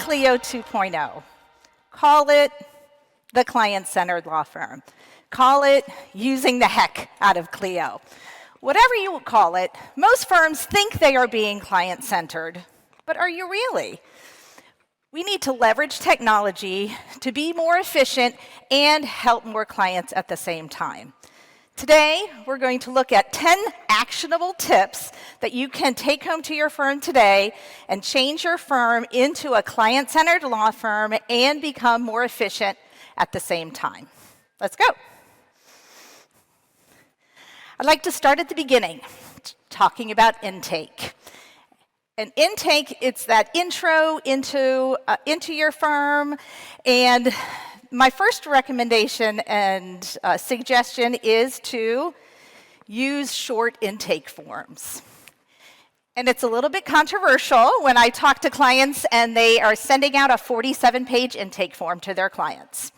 Clio 2.0. Call it the client-centered law firm. Call it using the heck out of Clio. Whatever you call it, most firms think they are being client-centered, but are you really? We need to leverage technology to be more efficient and help more clients at the same time. Today, we're going to look at 10 actionable tips that you can take home to your firm today and change your firm into a client-centered law firm and become more efficient at the same time. Let's go. I'd like to start at the beginning, talking about intake. An intake, it's that intro into your firm, and my first recommendation and suggestion is to use short intake forms. And it's a little bit controversial when I talk to clients and they are sending out a 47-page intake form to their clients.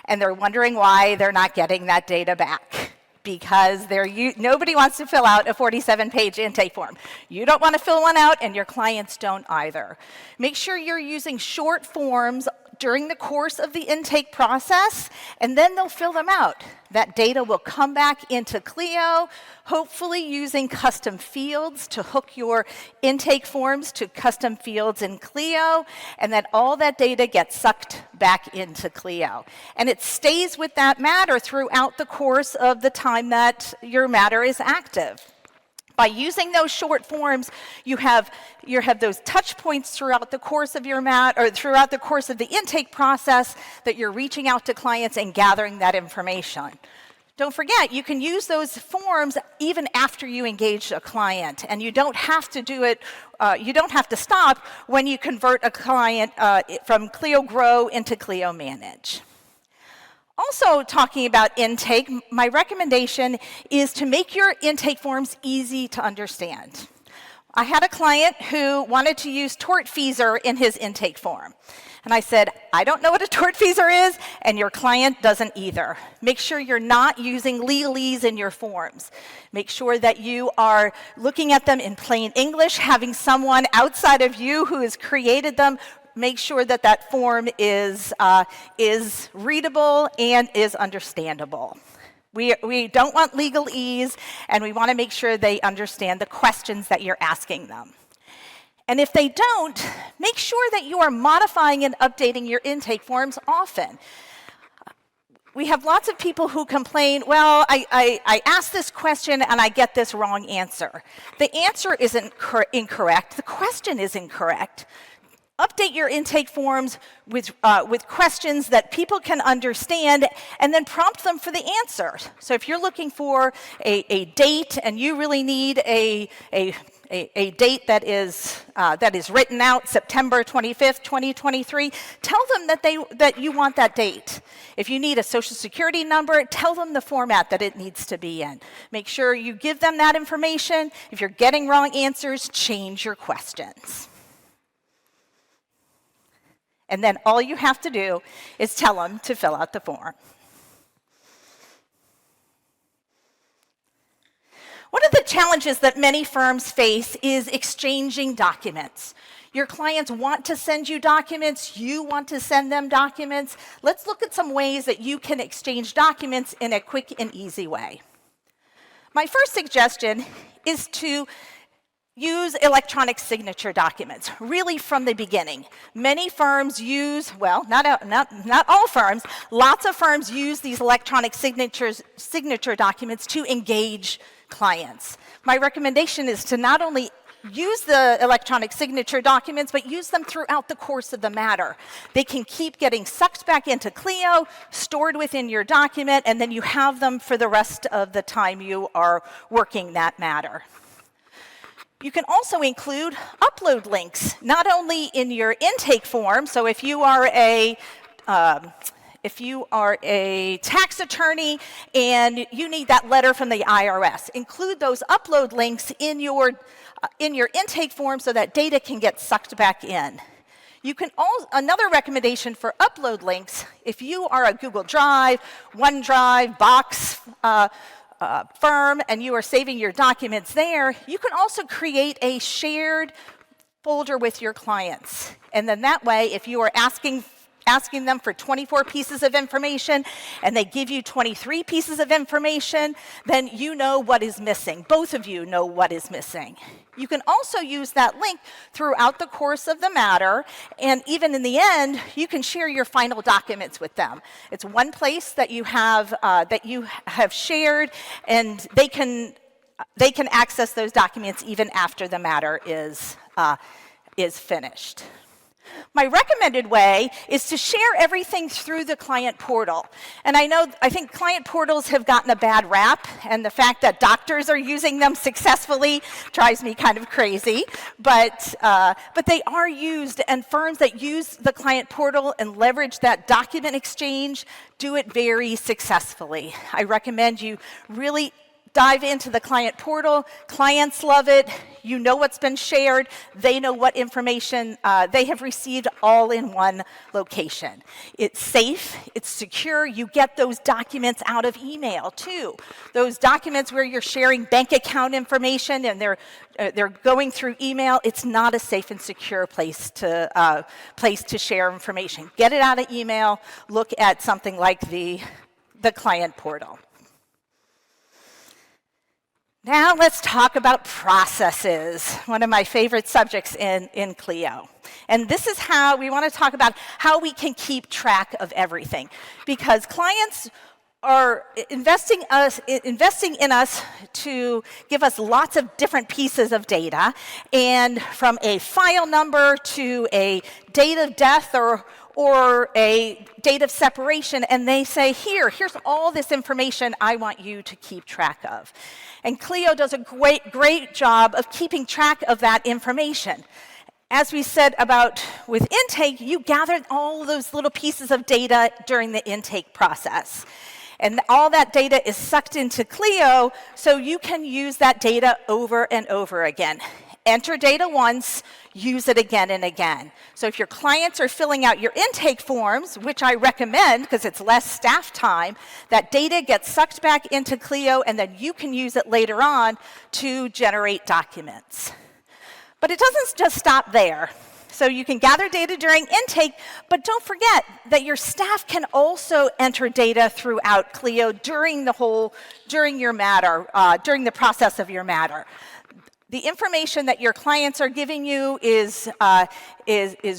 And they're wondering why they're not getting that data back. Because nobody wants to fill out a 47-page intake form. You don't want to fill one out, and your clients don't either. Make sure you're using short forms during the course of the intake process, and then they'll fill them out. That data will come back into Clio, hopefully using custom fields to hook your intake forms to custom fields in Clio, and then all that data gets sucked back into Clio. And it stays with that matter throughout the course of the time that your matter is active. By using those short forms, you have those touch points throughout the course of your or throughout the course of the intake process that you're reaching out to clients and gathering that information. Don't forget, you can use those forms even after you engage a client, and you don't have to do it, you don't have to stop when you convert a client from Clio Grow into Clio Manage. Also, talking about intake, my recommendation is to make your intake forms easy to understand. I had a client who wanted to use tortfeasor in his intake form. And I said, I don't know what a tortfeasor is, and your client doesn't either. Make sure you're not using legalese in your forms. Make sure that you are looking at them in plain English, having someone outside of you who has created them make sure that that form is readable and is understandable. We don't want legalese, and we want to make sure they understand the questions that you're asking them. And if they don't, make sure that you are modifying and updating your intake forms often. We have lots of people who complain, well, I asked this question and I get this wrong answer. The answer isn't incorrect, the question is incorrect. Update your intake forms with questions that people can understand, and then prompt them for the answer. So if you're looking for a date and you really need a date that is written out, September 25th, 2023, tell them that you want that date. If you need a social security number, tell them the format that it needs to be in. Make sure you give them that information. If you're getting wrong answers, change your questions. And then all you have to do is tell them to fill out the form. One of the challenges that many firms face is exchanging documents. Your clients want to send you documents, you want to send them documents. Let's look at some ways that you can exchange documents in a quick and easy way. My first suggestion is to use electronic signature documents, really from the beginning. Many firms use, well, not all firms, lots of firms use these electronic signature documents to engage clients. My recommendation is to not only use the electronic signature documents, but use them throughout the course of the matter. They can keep getting sucked back into Clio, stored within your document, and then you have them for the rest of the time you are working that matter. You can also include upload links, not only in your intake form. So if you are a tax attorney and you need that letter from the IRS, include those upload links in your intake form so that data can get sucked back in. You can another recommendation for upload links, if you are a Google Drive, OneDrive, Box firm and you are saving your documents there, you can also create a shared folder with your clients. And then that way, if you are asking them for 24 pieces of information and they give you 23 pieces of information, then you know what is missing. Both of you know what is missing. You can also use that link throughout the course of the matter, and even in the end, you can share your final documents with them. It's one place that you have shared, and they can access those documents even after the matter is finished. My recommended way is to share everything through the client portal. And I think client portals have gotten a bad rap, and the fact that doctors are using them successfully drives me kind of crazy. But they are used, and firms that use the client portal and leverage that document exchange do it very successfully. I recommend you really dive into the client portal. Clients love it. You know what's been shared. They know what information they have received all in one location. It's safe. It's secure. You get those documents out of email, too. Those documents where you're sharing bank account information and they're going through email. It's not a safe and secure place to share information. Get it out of email. Look at something like the client portal. Now let's talk about processes, one of my favorite subjects in Clio. And this is how we want to talk about how we can keep track of everything, because clients are investing in us to give us lots of different pieces of data, and from a file number to a date of death or a date of separation, and they say, here's all this information I want you to keep track of. And Clio does a great job of keeping track of that information. As we said about with intake, you gathered all those little pieces of data during the intake process. And all that data is sucked into Clio, so you can use that data over and over again. Enter data once, use it again and again. So if your clients are filling out your intake forms, which I recommend because it's less staff time, that data gets sucked back into Clio, and then you can use it later on to generate documents. But it doesn't just stop there. So you can gather data during intake, but don't forget that your staff can also enter data throughout Clio during the process of your matter. The information that your clients are giving you is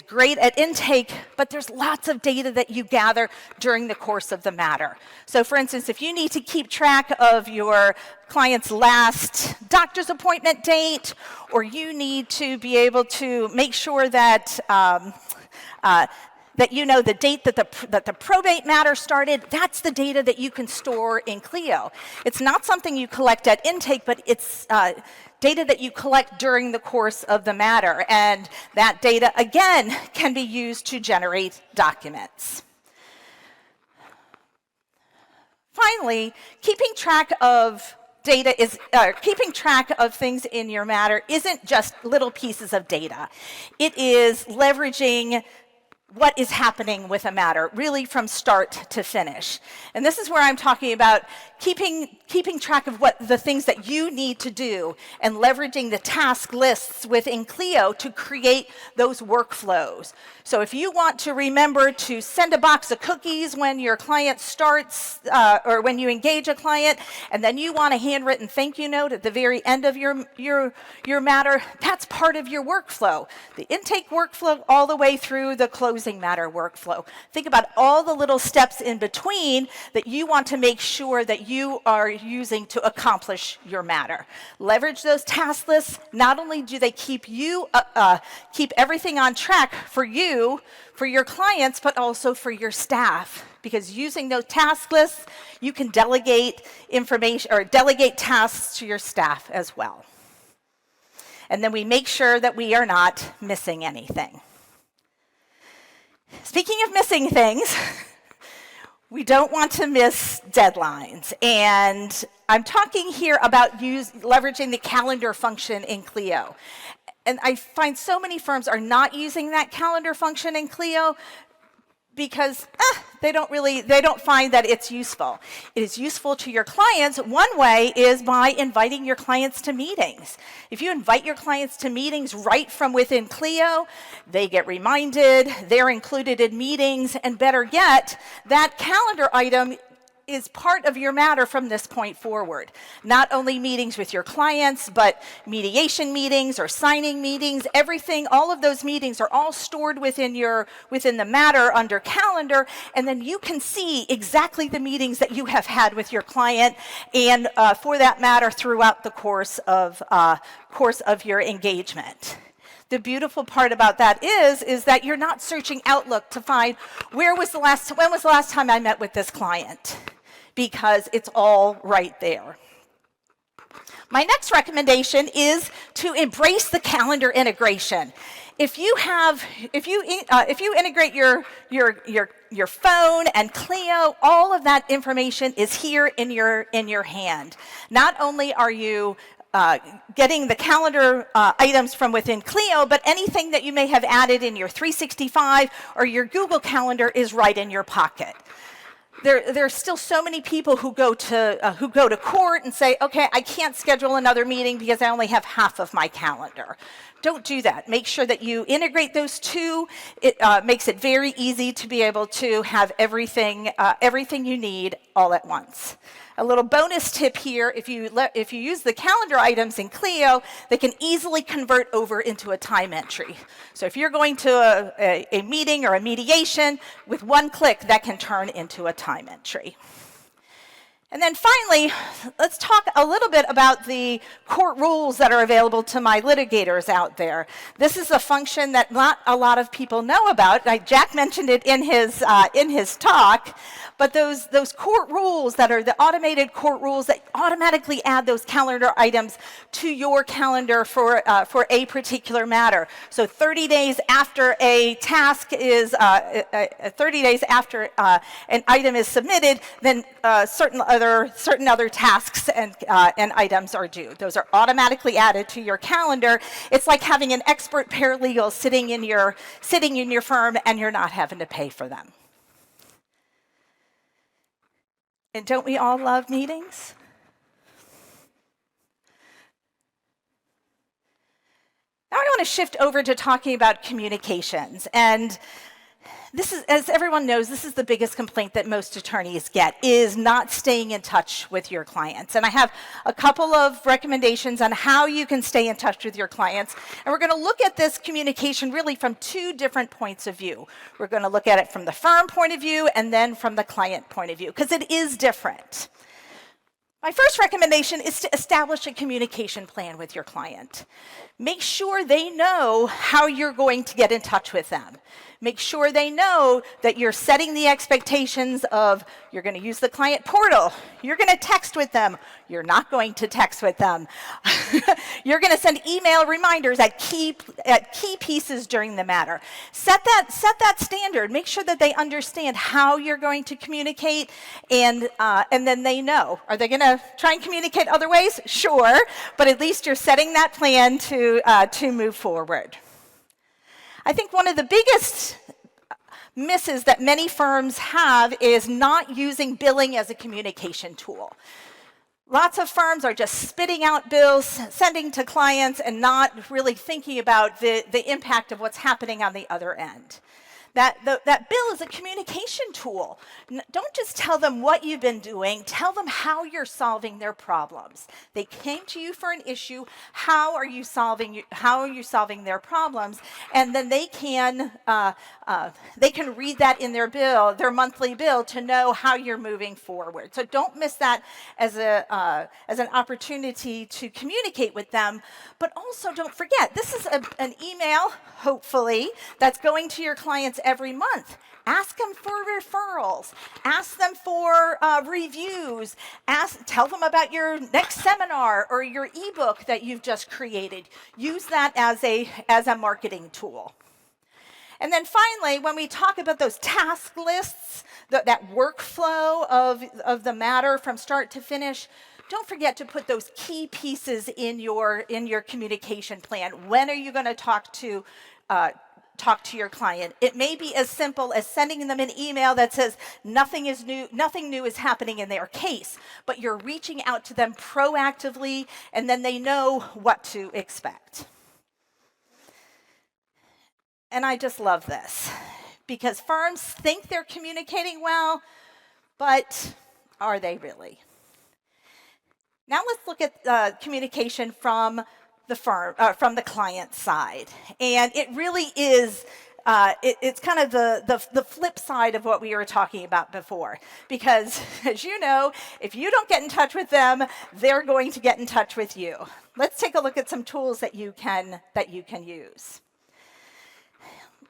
great at intake, but there's lots of data that you gather during the course of the matter. So for instance, if you need to keep track of your client's last doctor's appointment date, or you need to be able to make sure that that you know the date that the probate matter started, that's the data that you can store in Clio. It's not something you collect at intake, but it's data that you collect during the course of the matter. And that data, again, can be used to generate documents. Finally, keeping track of things in your matter isn't just little pieces of data. It is leveraging what is happening with a matter, really from start to finish. And this is where I'm talking about keeping track of what the things that you need to do and leveraging the task lists within Clio to create those workflows. So if you want to remember to send a box of cookies when your client starts, or when you engage a client, and then you want a handwritten thank you note at the very end of your matter, that's part of your workflow. The intake workflow all the way through the closing matter workflow. Think about all the little steps in between that you want to make sure that you are using to accomplish your matter. Leverage those task lists. Not only do they keep everything on track for you, for your clients, but also for your staff. Because using those task lists, you can delegate information or delegate tasks to your staff as well. And then we make sure that we are not missing anything. Speaking of missing things, we don't want to miss deadlines. And I'm talking here about leveraging the calendar function in Clio. And I find so many firms are not using that calendar function in Clio because they don't find that it's useful. It is useful to your clients. One way is by inviting your clients to meetings. If you invite your clients to meetings right from within Clio, they get reminded, they're included in meetings, and better yet, that calendar item is part of your matter from this point forward. Not only meetings with your clients, but mediation meetings or signing meetings, everything, all of those meetings are all stored within the matter under calendar, and then you can see exactly the meetings that you have had with your client, and for that matter, throughout the course of your engagement. The beautiful part about that is that you're not searching Outlook to find when was the last time I met with this client, because it's all right there. My next recommendation is to embrace the calendar integration. If you integrate your phone and Clio, all of that information is here in your hand. Not only are you getting the calendar items from within Clio, but anything that you may have added in your 365 or your Google Calendar is right in your pocket. There are still so many people who go to court and say, okay, I can't schedule another meeting because I only have half of my calendar. Don't do that. Make sure that you integrate those two. It makes it very easy to be able to have everything you need all at once. A little bonus tip here, if you use the calendar items in Clio, they can easily convert over into a time entry. So if you're going to a meeting or a mediation, with one click, that can turn into a time entry. And then finally, let's talk a little bit about the court rules that are available to my litigators out there. This is a function that not a lot of people know about. Jack mentioned it in his talk, but those court rules that are the automated court rules that automatically add those calendar items to your calendar for a particular matter. So 30 days after a task is, 30 days after an item is submitted, then certain other tasks and items are due. Those are automatically added to your calendar. It's like having an expert paralegal sitting in your firm, and you're not having to pay for them. And don't we all love meetings? Now I want to shift over to talking about communications. And this is, as everyone knows, this is the biggest complaint that most attorneys get, is not staying in touch with your clients. And I have a couple of recommendations on how you can stay in touch with your clients. And we're going to look at this communication really from two different points of view. We're going to look at it from the firm point of view and then from the client point of view, because it is different. My first recommendation is to establish a communication plan with your client. Make sure they know how you're going to get in touch with them. Make sure they know that you're setting the expectations of you're going to use the client portal, you're going to text with them, you're not going to text with them. You're going to send email reminders at key pieces during the matter. Set that standard. Make sure that they understand how you're going to communicate, and then they know. Are they going to try and communicate other ways? Sure, but at least you're setting that plan to move forward. I think one of the biggest misses that many firms have is not using billing as a communication tool. Lots of firms are just spitting out bills, sending to clients, and not really thinking about the impact of what's happening on the other end. That bill is a communication tool. Don't just tell them what you've been doing, tell them how you're solving their problems. They came to you for an issue, how are you solving their problems? And then they can read that in their monthly bill, to know how you're moving forward. So don't miss that as an opportunity to communicate with them. But also don't forget, this is an email, hopefully, that's going to your clients every month. Ask them for referrals. Ask them for reviews. Tell them about your next seminar or your ebook that you've just created. Use that as a marketing tool. And then finally, when we talk about those task lists, that workflow of the matter from start to finish, don't forget to put those key pieces in your communication plan. When are you going to talk to talk to your client. It may be as simple as sending them an email that says nothing new is happening in their case, but you're reaching out to them proactively, and then they know what to expect. And I just love this, because firms think they're communicating well, but are they really? Now let's look at communication from the client side. And it really is, it's kind of the flip side of what we were talking about before. Because as you know, if you don't get in touch with them, they're going to get in touch with you. Let's take a look at some tools that you can use.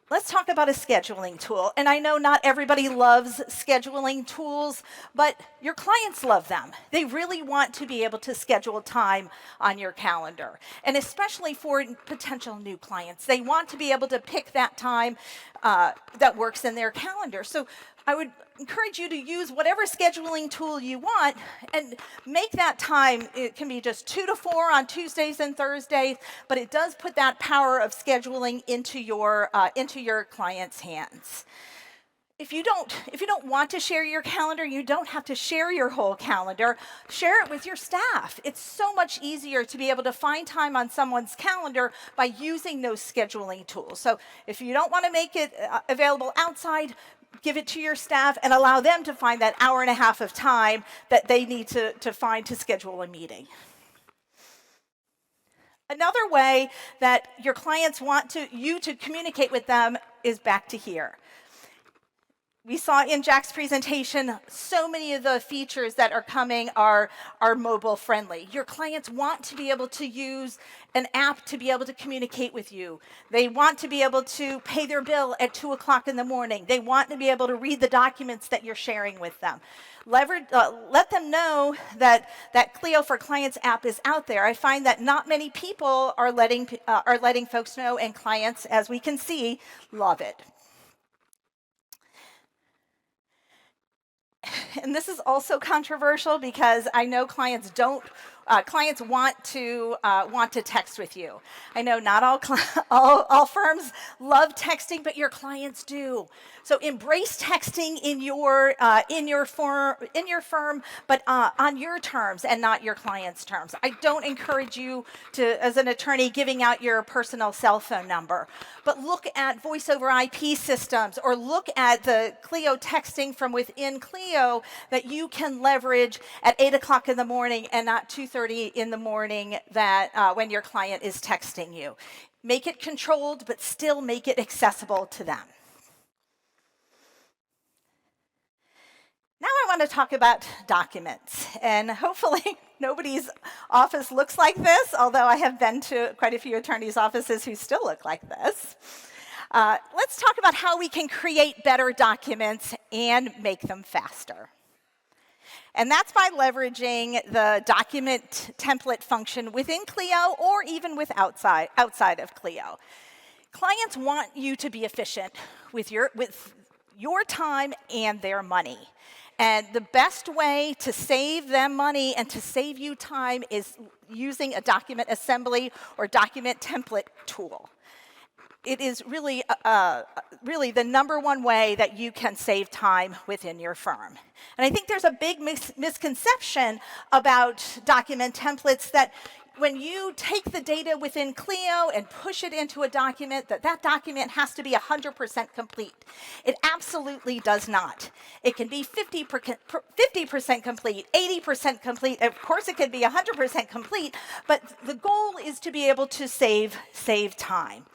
Let's talk about a scheduling tool. And I know not everybody loves scheduling tools, but your clients love them. They really want to be able to schedule time on your calendar. And especially for potential new clients, they want to be able to pick that time that works in their calendar. So I would encourage you to use whatever scheduling tool you want and make that time. It can be just 2 to 4 on Tuesdays and Thursdays, but it does put that power of scheduling into your client's hands. If you don't want to share your calendar, you don't have to share your whole calendar. Share it with your staff. It's so much easier to be able to find time on someone's calendar by using those scheduling tools. So if you don't want to make it available outside, give it to your staff and allow them to find that hour and a half of time that they need to find to schedule a meeting. Another way that your clients want you to communicate with them is back to here. We saw in Jack's presentation, so many of the features that are coming are mobile friendly. Your clients want to be able to use an app to be able to communicate with you. They want to be able to pay their bill at 2 o'clock in the morning. They want to be able to read the documents that you're sharing with them. Let them know that Clio for Clients app is out there. I find that not many people are letting folks know, and clients, as we can see, love it. And this is also controversial because I know clients want to text with you. I know not all firms love texting, but your clients do. So embrace texting in your firm, but on your terms and not your client's terms. I don't encourage you to, as an attorney, giving out your personal cell phone number. But look at voice over IP systems, or look at the Clio texting from within Clio that you can leverage at 8 o'clock in the morning and not 2:30 in the morning when your client is texting you. Make it controlled, but still make it accessible to them. Now I want to talk about documents, and hopefully nobody's office looks like this, although I have been to quite a few attorneys' offices who still look like this. Let's talk about how we can create better documents and make them faster. And that's by leveraging the document template function within Clio, or even outside of Clio. Clients want you to be efficient with your time and their money. And the best way to save them money and to save you time is using a document assembly or document template tool. It is really the number one way that you can save time within your firm. And I think there's a big misconception about document templates, that when you take the data within Clio and push it into a document, that document has to be 100% complete. It absolutely does not. It can be 50% complete, 80% complete. Of course, it could be 100% complete, but the goal is to be able to save time.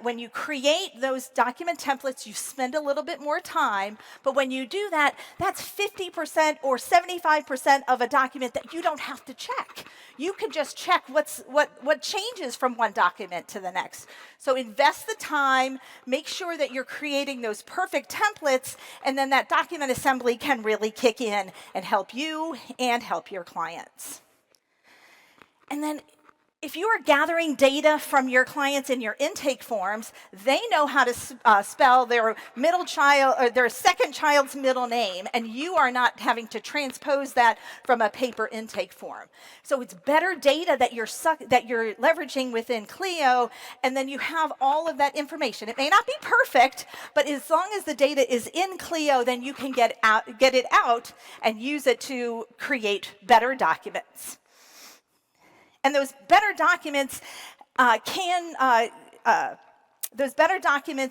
When you create those document templates, you spend a little bit more time, but when you do that, that's 50% or 75% of a document that you don't have to check. You can just check what changes from one document to the next. So invest the time, make sure that you're creating those perfect templates, and then that document assembly can really kick in and help you and help your clients. And then If you are gathering data from your clients in your intake forms, they know how to spell their middle child or their second child's middle name, and you are not having to transpose that from a paper intake form. So it's better data that you're leveraging within Clio, and then you have all of that information. It may not be perfect, but as long as the data is in Clio, then you can get it out and use it to create better documents. And those better documents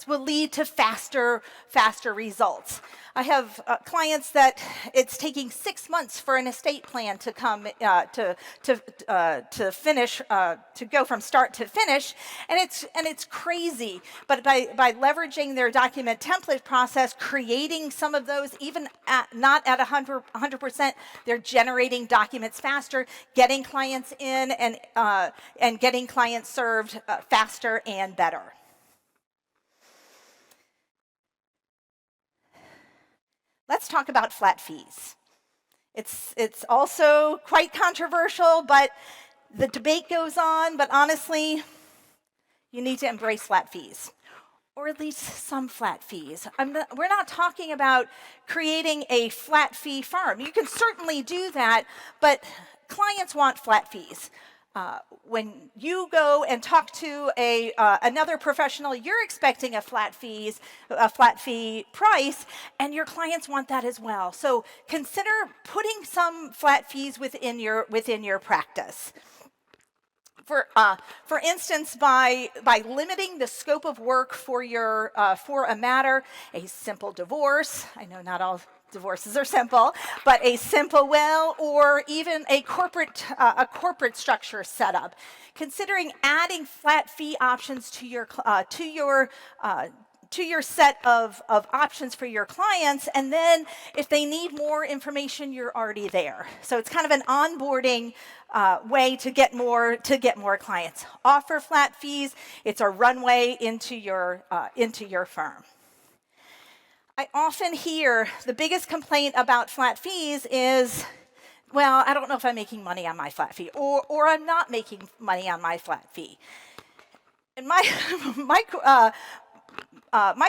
will lead to faster results. I have clients that it's taking 6 months for an estate plan to come to finish, to go from start to finish, and it's crazy. But by leveraging their document template process, creating some of those, even not at 100%, they're generating documents faster, getting clients in, and getting clients served faster and better. Let's talk about flat fees. It's also quite controversial, but the debate goes on. But honestly, you need to embrace flat fees, or at least some flat fees. We're not talking about creating a flat fee firm. You can certainly do that, but clients want flat fees. When you go and talk to another professional, you're expecting a flat fee price, and your clients want that as well. So consider putting some flat fees within your practice. For instance, by limiting the scope of work for a matter, a simple divorce. I know not all divorces are simple, but a simple will, or even a corporate structure setup. Considering adding flat fee options to your set of options for your clients, and then if they need more information, you're already there. So it's kind of an onboarding way to get more clients. Offer flat fees. It's a runway into your firm. I often hear the biggest complaint about flat fees is, well, I don't know if I'm making money on my flat fee, or I'm not making money on my flat fee. And my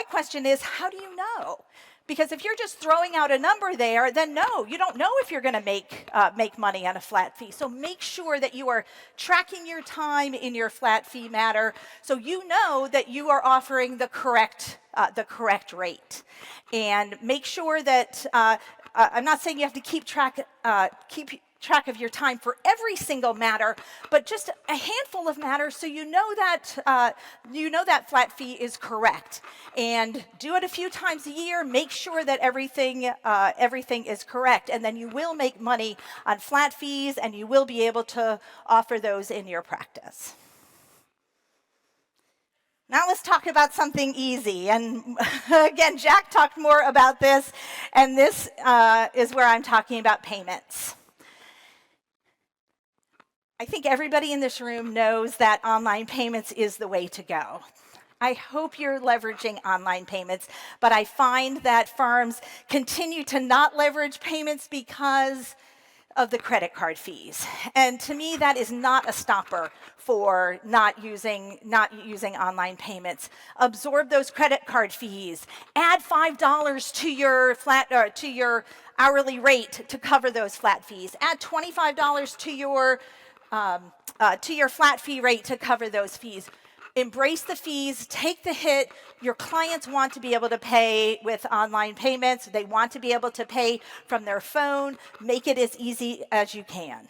question is, how do you know? Because if you're just throwing out a number there, then no, you don't know if you're going to make money on a flat fee. So make sure that you are tracking your time in your flat fee matter, so you know that you are offering the correct rate. And make sure that I'm not saying you have to keep track of your time for every single matter, but just a handful of matters, so you know that flat fee is correct. And do it a few times a year. Make sure that everything is correct, and then you will make money on flat fees, and you will be able to offer those in your practice. Now let's talk about something easy. And again, Jack talked more about this, and this is where I'm talking about payments. I think everybody in this room knows that online payments is the way to go. I hope you're leveraging online payments, but I find that firms continue to not leverage payments because of the credit card fees. And to me, that is not a stopper for not using online payments. Absorb those credit card fees. Add $5 to your hourly rate to cover those flat fees. Add $25 to your flat fee rate to cover those fees. Embrace the fees, take the hit. Your clients want to be able to pay with online payments. They want to be able to pay from their phone. Make it as easy as you can.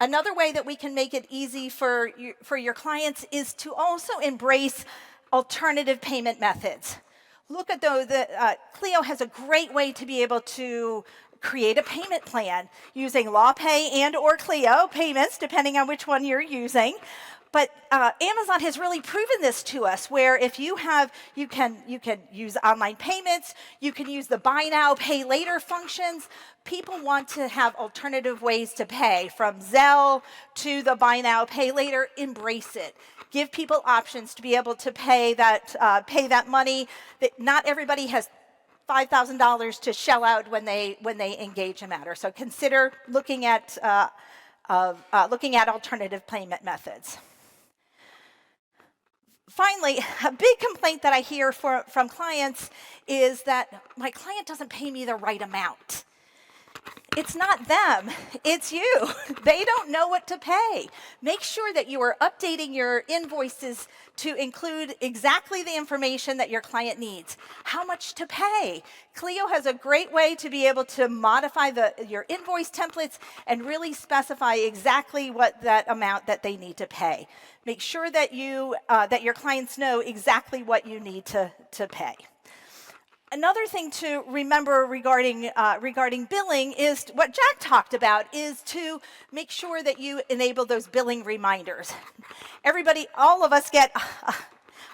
Another way that we can make it easy for your clients is to also embrace alternative payment methods. Look at those. Clio has a great way to be able to create a payment plan using LawPay and or Clio payments, depending on which one you're using. But Amazon has really proven this to us, where if you can use online payments, you can use the buy now, pay later functions. People want to have alternative ways to pay, from Zelle to the buy now, pay later. Embrace it. Give people options to be able to pay that money. That not everybody has $5,000 to shell out when they engage a matter. So consider looking at looking at alternative payment methods. Finally, a big complaint that I hear from clients is that my client doesn't pay me the right amount. It's not them, it's you. They don't know what to pay. Make sure that you are updating your invoices to include exactly the information that your client needs. How much to pay? Clio has a great way to be able to modify your invoice templates and really specify exactly what that amount that they need to pay. Make sure that that your clients know exactly what you need to pay. Another thing to remember regarding billing is what Jack talked about, is to make sure that you enable those billing reminders. Everybody, all of us get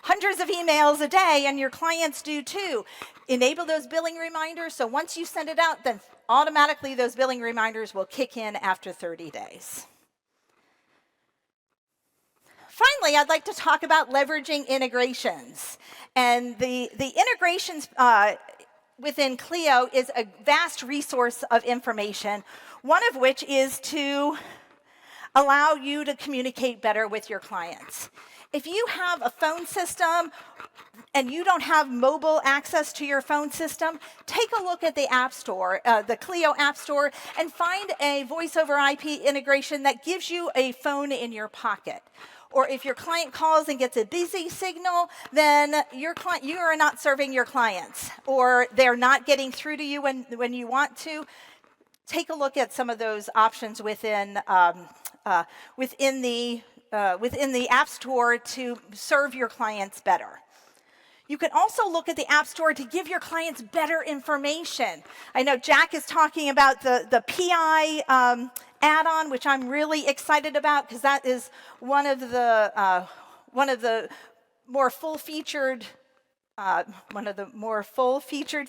hundreds of emails a day, and your clients do too. Enable those billing reminders, so once you send it out, then automatically those billing reminders will kick in after 30 days. Finally, I'd like to talk about leveraging integrations. And the integrations within Clio is a vast resource of information, one of which is to allow you to communicate better with your clients. If you have a phone system and you don't have mobile access to your phone system, take a look at the App Store, the Clio App Store, and find a voice over IP integration that gives you a phone in your pocket. Or if your client calls and gets a busy signal, then you are not serving your clients, or they're not getting through to you when you want to. Take a look at some of those options within the App Store to serve your clients better. You can also look at the App Store to give your clients better information. I know Jack is talking about the PI add-on, which I'm really excited about, because that is one of the more full-featured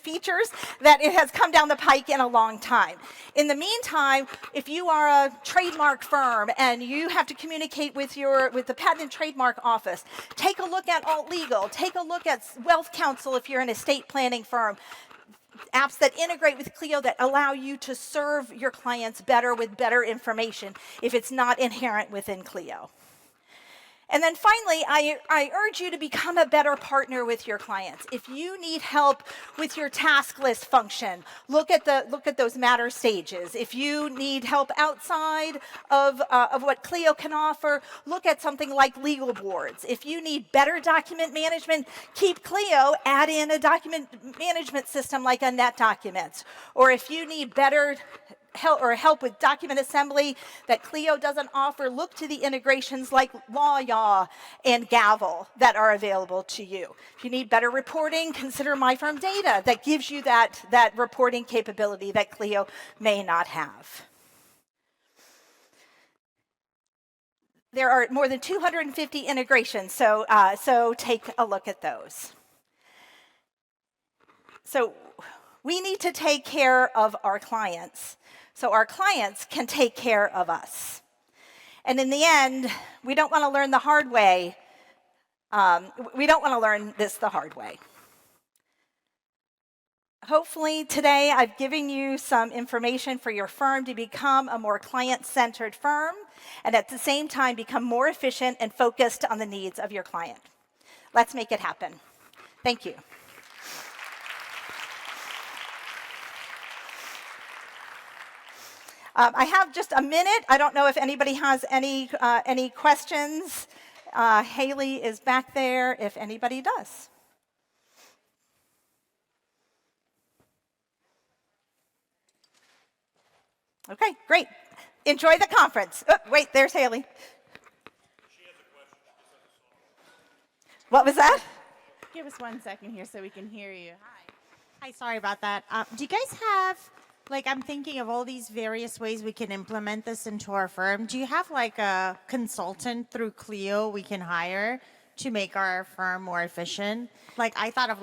features that it has come down the pike in a long time. In the meantime, if you are a trademark firm and you have to communicate with the Patent and Trademark Office, take a look at Alt Legal, take a look at Wealth Counsel if you're an estate planning firm. Apps that integrate with Clio that allow you to serve your clients better with better information if it's not inherent within Clio. And then finally, I urge you to become a better partner with your clients. If you need help with your task list function, look at those matter stages. If you need help outside of what Clio can offer, look at something like legal boards. If you need better document management, keep Clio, add in a document management system like a NetDocuments. Or if you need better help with document assembly that Clio doesn't offer, look to the integrations like LawYaw and Gavel that are available to you. If you need better reporting, consider MyFirm Data that gives you that reporting capability that Clio may not have. There are more than 250 integrations, so take a look at those. So we need to take care of our clients so our clients can take care of us. And in the end, we don't want to learn the hard way. We don't want to learn this the hard way. Hopefully today I've given you some information for your firm to become a more client-centered firm and at the same time become more efficient and focused on the needs of your client. Let's make it happen. Thank you. I have just a minute. I don't know if anybody has any questions. Haley is back there if anybody does. Okay, great. Enjoy the conference. Oh, wait, there's Haley. What was that? Give us 1 second here so we can hear you. Hi, sorry about that. Do you guys have, I'm thinking of all these various ways we can implement this into our firm. Do you have a consultant through Clio we can hire to make our firm more efficient? I thought of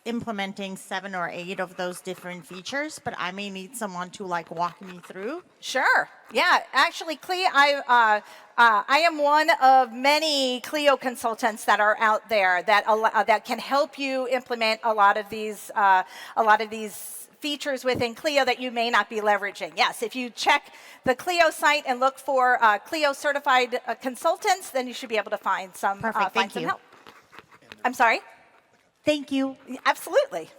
implementing 7 or 8 of those different features, but I may need someone to walk me through. Sure. Yeah, actually, Clio, I am one of many Clio consultants that are out there that can help you implement a lot of these features within Clio that you may not be leveraging. Yes, if you check the Clio site and look for Clio certified consultants, then you should be able to find some, Perfect. Thank you. help. I'm sorry? Thank you. Absolutely.